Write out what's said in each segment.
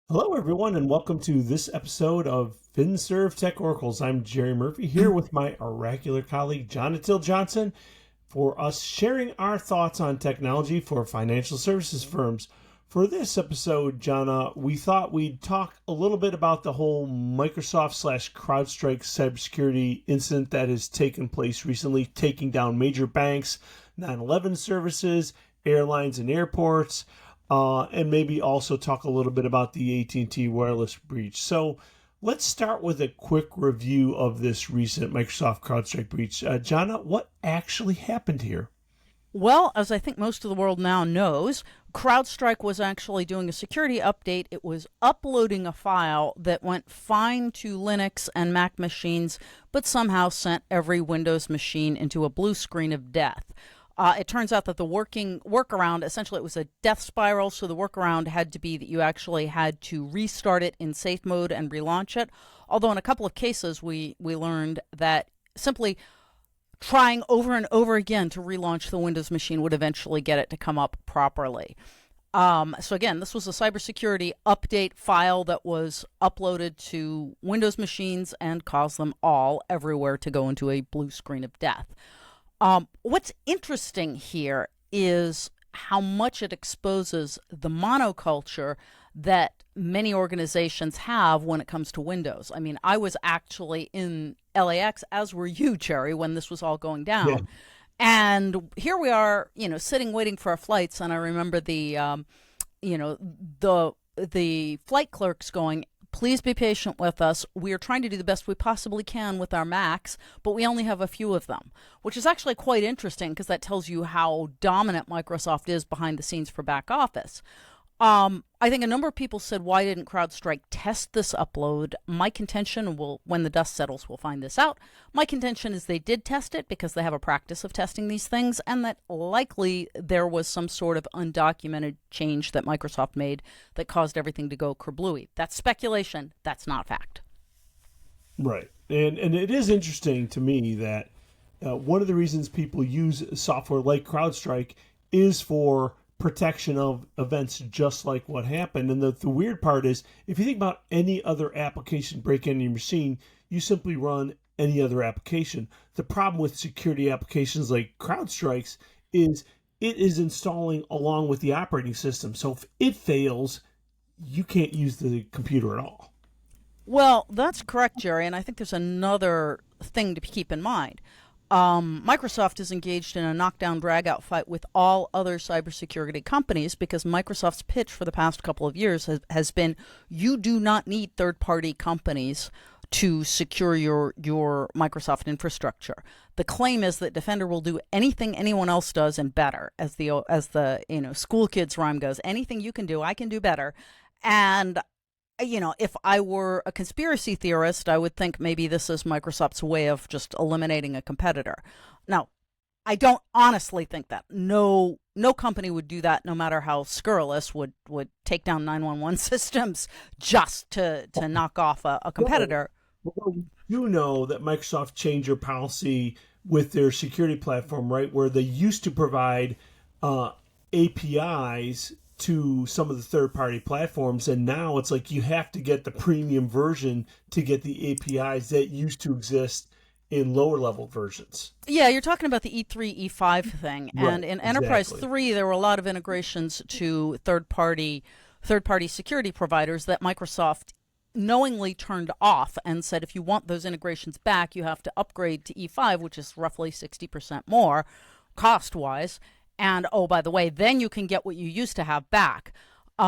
Hello, everyone, and welcome to this episode of FinServ Tech Oracles. I'm Jerry Murphy here with my oracular colleague, Jonathan Johnson, for us sharing our thoughts on technology for financial services firms. For this episode, Jonna, we thought we'd talk a little bit about the whole Microsoft / Crowdstrike cybersecurity incident that has taken place recently, taking down major banks, 9/11 services, airlines and airports. And maybe also talk a little bit about the AT&T wireless breach. So let's start with a quick review of this recent Microsoft CrowdStrike breach. Jonna, what actually happened here? Well, as I think most of the world now knows, CrowdStrike was actually doing a security update. It was uploading a file that went fine to Linux and Mac machines, but somehow sent every Windows machine into a blue screen of death. It turns out that the workaround, essentially it was a death spiral, so the workaround had to be that you actually had to restart it in safe mode and relaunch it. Although in a couple of cases we learned that simply trying over and over again to relaunch the Windows machine would eventually get it to come up properly. So again, this was a cybersecurity update file that was uploaded to Windows machines and caused them all everywhere to go into a blue screen of death. What's interesting here is how much it exposes the monoculture that many organizations have when it comes to Windows. I mean, I was actually in LAX, as were you, Jerry, when this was all going down. Yeah. And here we are, sitting waiting for our flights. And I remember the flight clerks going, "Please be patient with us. We are trying to do the best we possibly can with our Macs, but we only have a few of them," which is actually quite interesting because that tells you how dominant Microsoft is behind the scenes for back office. I think a number of people said, why didn't CrowdStrike test this upload? My contention, when the dust settles, we'll find this out. My contention is they did test it because they have a practice of testing these things, and that likely there was some sort of undocumented change that Microsoft made that caused everything to go kerblooey. That's speculation. That's not fact. Right. And it is interesting to me that one of the reasons people use software like CrowdStrike is for protection of events just like what happened. And the weird part is, if you think about any other application break into your machine, you simply run any other application. The problem with security applications like CrowdStrike's is it is installing along with the operating system. So if it fails, you can't use the computer at all. Well, that's correct, Jerry, and I think there's another thing to keep in mind. Microsoft is engaged in a knockdown drag-out fight with all other cybersecurity companies because Microsoft's pitch for the past couple of years has been, you do not need third-party companies to secure your Microsoft infrastructure. The claim is that Defender will do anything anyone else does and better, as the school kids rhyme goes. Anything you can do, I can do better. And if I were a conspiracy theorist, I would think maybe this is Microsoft's way of just eliminating a competitor. Now, I don't honestly think that. No company would do that, no matter how scurrilous, would take down 911 systems just to knock off a competitor. Well, you know that Microsoft changed their policy with their security platform, right? Where they used to provide APIs to some of the third-party platforms, and now it's like you have to get the premium version to get the APIs that used to exist in lower-level versions. Yeah, you're talking about the E3, E5 thing, Right, and in Enterprise exactly. 3, there were a lot of integrations to third-party security providers that Microsoft knowingly turned off and said, if you want those integrations back, you have to upgrade to E5, which is roughly 60% more cost-wise. And, oh, by the way, then you can get what you used to have back.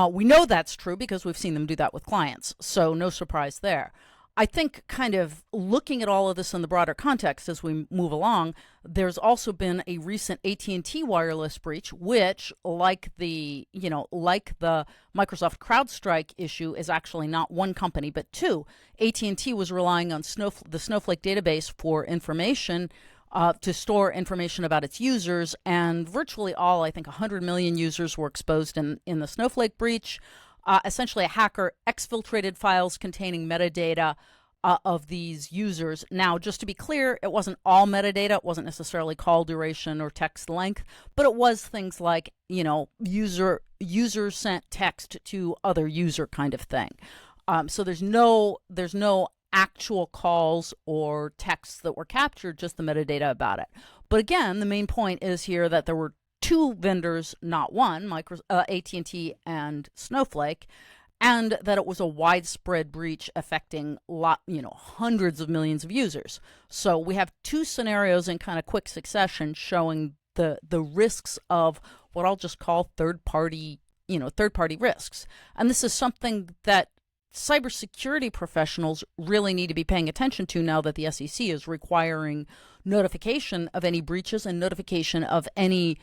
We know that's true because we've seen them do that with clients, so no surprise there. I think kind of looking at all of this in the broader context as we move along, there's also been a recent AT&T wireless breach, which, like the Microsoft CrowdStrike issue, is actually not one company but two. AT&T was relying on the Snowflake database for information, to store information about its users, and virtually all, I think 100 million users were exposed in the Snowflake breach. Essentially, a hacker exfiltrated files containing metadata of these users. Now, just to be clear, it wasn't all metadata. It wasn't necessarily call duration or text length, but it was things like, user user sent text to other user kind of thing. So there's no actual calls or texts that were captured, just the metadata about it. But again, the main point is here that there were two vendors, not one, AT&T and Snowflake, and that it was a widespread breach affecting hundreds of millions of users. So we have two scenarios in kind of quick succession showing the risks of what I'll just call third-party risks. And this is something that cybersecurity professionals really need to be paying attention to now that the SEC is requiring notification of any breaches and notification of any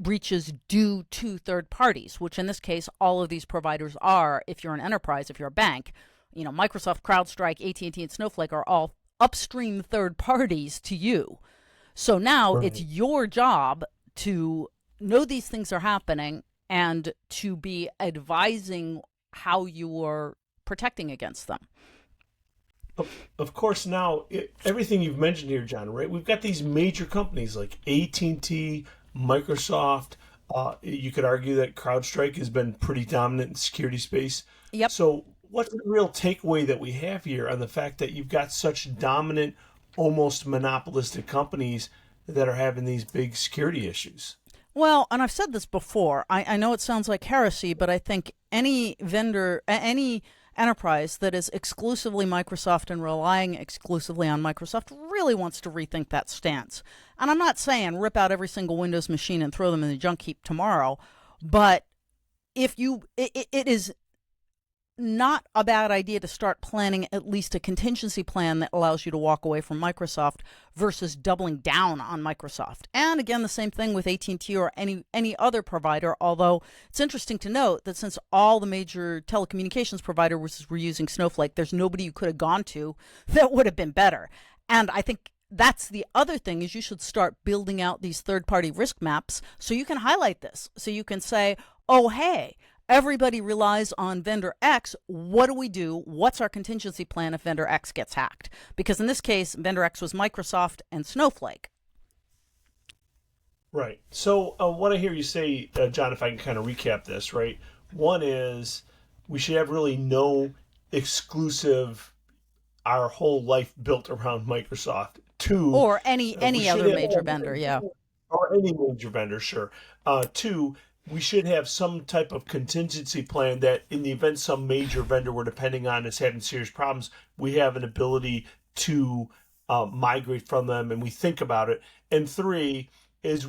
breaches due to third parties, which in this case, all of these providers are. If you're an enterprise, if you're a bank, Microsoft, CrowdStrike, AT&T, and Snowflake are all upstream third parties to you. So now It's your job to know these things are happening and to be advising how you are protecting against them. Of course, now everything you've mentioned here, John, right? We've got these major companies like AT&T, Microsoft. You could argue that CrowdStrike has been pretty dominant in the security space. Yep. So what's the real takeaway that we have here on the fact that you've got such dominant, almost monopolistic companies that are having these big security issues? Well, and I've said this before, I know it sounds like heresy, but I think any vendor, any enterprise that is exclusively Microsoft and relying exclusively on Microsoft really wants to rethink that stance. And I'm not saying rip out every single Windows machine and throw them in the junk heap tomorrow, but it is not a bad idea to start planning at least a contingency plan that allows you to walk away from Microsoft versus doubling down on Microsoft. And again, the same thing with AT&T or any other provider, although it's interesting to note that since all the major telecommunications providers were using Snowflake, there's nobody you could have gone to that would have been better. And I think that's the other thing, is you should start building out these third-party risk maps so you can highlight this. So you can say, oh, hey, everybody relies on vendor X. What do we do? What's our contingency plan if vendor X gets hacked? Because in this case, vendor X was Microsoft and Snowflake. Right. So what I hear you say, John, if I can kind of recap this, right? One is we should have really no exclusive, our whole life built around Microsoft. Two, or any other major vendor, yeah. Or any major vendor, sure. Two, we should have some type of contingency plan that in the event some major vendor we're depending on is having serious problems, we have an ability to migrate from them, and we think about it. And three is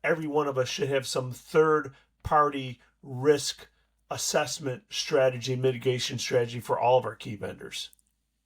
every one of us should have some third-party risk assessment strategy, mitigation strategy for all of our key vendors.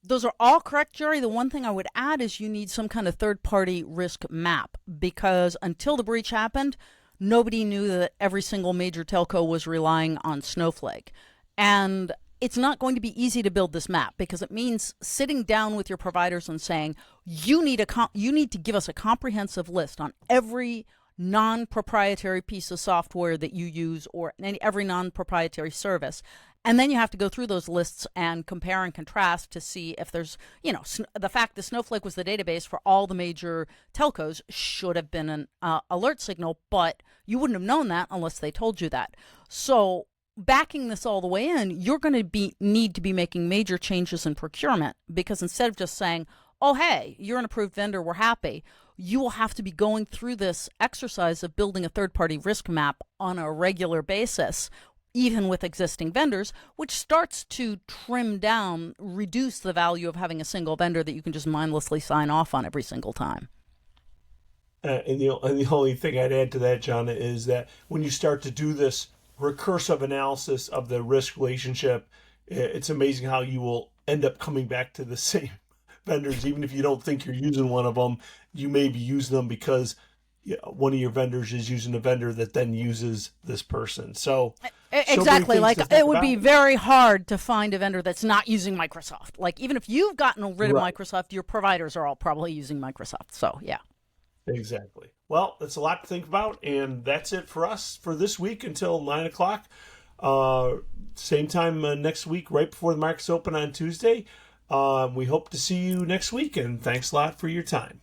Those are all correct, Jerry. The one thing I would add is you need some kind of third-party risk map, because until the breach happened, nobody knew that every single major telco was relying on Snowflake. And it's not going to be easy to build this map, because it means sitting down with your providers and saying, you need to give us a comprehensive list on every non-proprietary piece of software that you use or every non-proprietary service. And then you have to go through those lists and compare and contrast to see if there's, the fact that Snowflake was the database for all the major telcos should have been an alert signal, but you wouldn't have known that unless they told you that. So backing this all the way in, you're going to need to be making major changes in procurement, because instead of just saying, oh, hey, you're an approved vendor, we're happy, you will have to be going through this exercise of building a third-party risk map on a regular basis, even with existing vendors, which starts to reduce the value of having a single vendor that you can just mindlessly sign off on every single time. And the only thing I'd add to that, John, is that when you start to do this recursive analysis of the risk relationship, it's amazing how you will end up coming back to the same vendors. Even if you don't think you're using one of them, you may be using them because one of your vendors is using a vendor that then uses this person. So exactly, like it would be very hard to find a vendor that's not using Microsoft. Like even if you've gotten rid of Microsoft, your providers are all probably using Microsoft. So yeah. Exactly. Well, that's a lot to think about, and that's it for us for this week until 9 o'clock. Same time next week, right before the markets open on Tuesday. We hope to see you next week, and thanks a lot for your time.